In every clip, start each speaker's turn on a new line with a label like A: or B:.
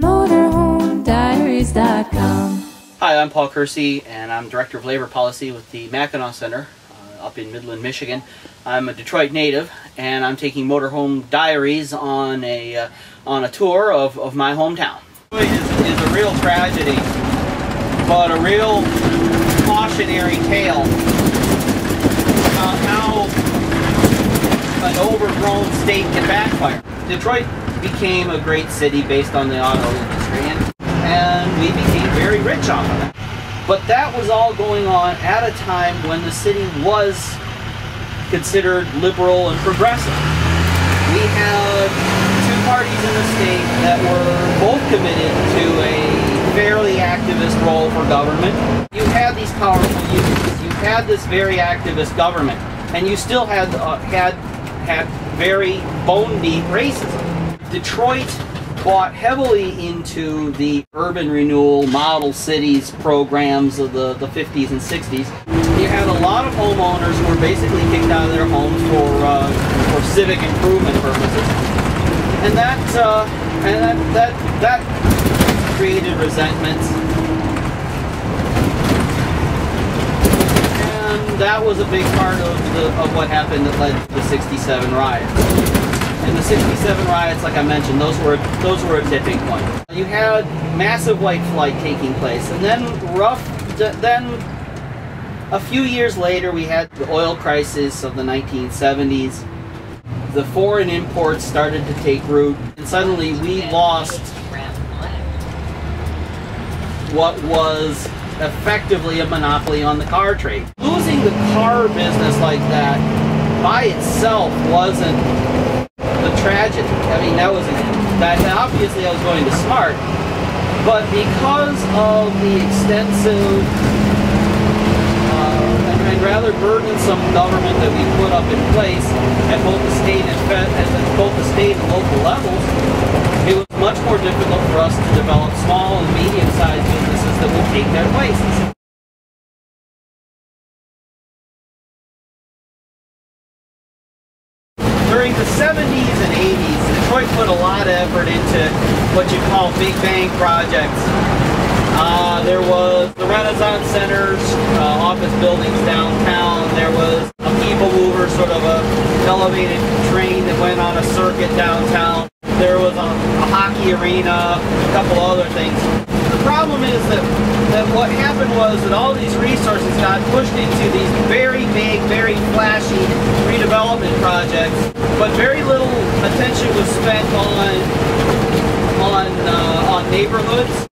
A: MotorHomeDiaries.com.
B: Hi, I'm Paul Kersey, and I'm Director of Labor Policy with the Mackinac Center up in Midland, Michigan. I'm a Detroit native, and I'm taking Motorhome Diaries on a tour of my hometown. It is a real tragedy, but a real cautionary tale about how an overgrown state can backfire. Detroit became a great city based on the auto industry, and we became very rich off of it. But that was all going on at a time when the city was considered liberal and progressive. We had two parties in the state that were both committed to a fairly activist role for government. You had these powerful unions, you had this very activist government, and you still had very bone-deep racism. Detroit bought heavily into the urban renewal model cities programs of the 50s and 60s. You had a lot of homeowners who were basically kicked out of their homes for civic improvement purposes, and that created resentments, and that was a big part of what happened that led to the '67 riots. And the '67 riots, like I mentioned, those were a tipping point. You had massive white flight taking place, and then a few years later we had the oil crisis of the 1970s. The foreign imports started to take root, and suddenly we lost what was effectively a monopoly on the car trade. Losing the car business like that by itself wasn't the tragedy. I mean, that obviously I was going to SMART, but because of the extensive and rather burdensome government that we put up in place at both the state and local levels, it was much more difficult for us to develop small and medium-sized businesses that will take their places. During the 70s and 80s, Detroit put a lot of effort into what you call big bang projects. There was the Renaissance Center's office buildings downtown. There was a people mover, sort of a elevated train that went on a circuit downtown. There was a hockey arena, a couple other things. The problem is that what happened was that all these resources got pushed into these very big, very flashy redevelopment projects, but very little attention was spent on neighborhoods.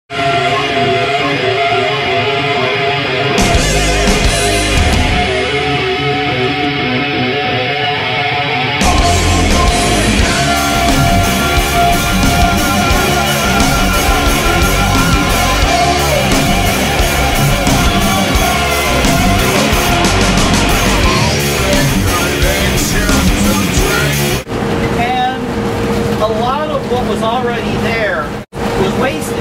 B: What was already there was wasted.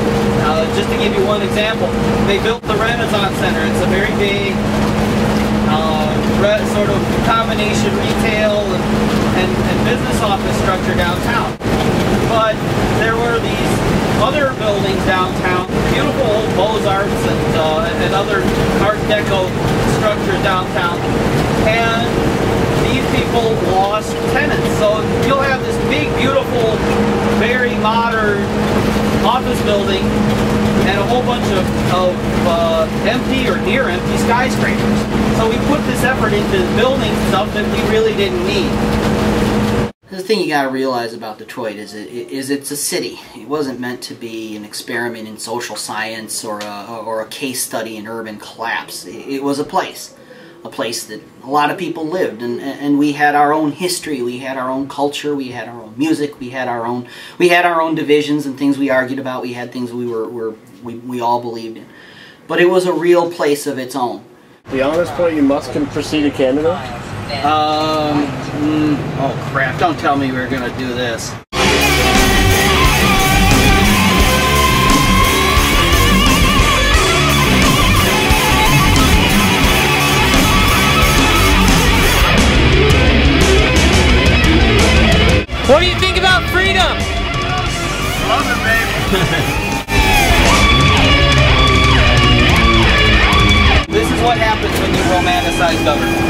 B: Just to give you one example, they built the Renaissance Center. It's a very big sort of combination retail and business office structure downtown. But there were these other buildings downtown, beautiful old Beaux-Arts and other Art Deco structures downtown, and these people lost tenants. So you'll have this big, beautiful, very modern office building and a whole bunch of empty or near empty skyscrapers. So we put this effort into building stuff that we really didn't need. The thing you gotta realize about Detroit is it's a city. It wasn't meant to be an experiment in social science or a case study in urban collapse. It was a place that a lot of people lived, and we had our own history, we had our own culture, we had our own music, we had our own divisions and things we argued about. We had things we all believed in, but it was a real place of its own.
C: Beyond this point, you must proceed to Canada.
B: Oh crap! Don't tell me we're gonna do this.
D: What do you think about freedom?
C: Love it, baby.
B: This is what happens when you romanticize government.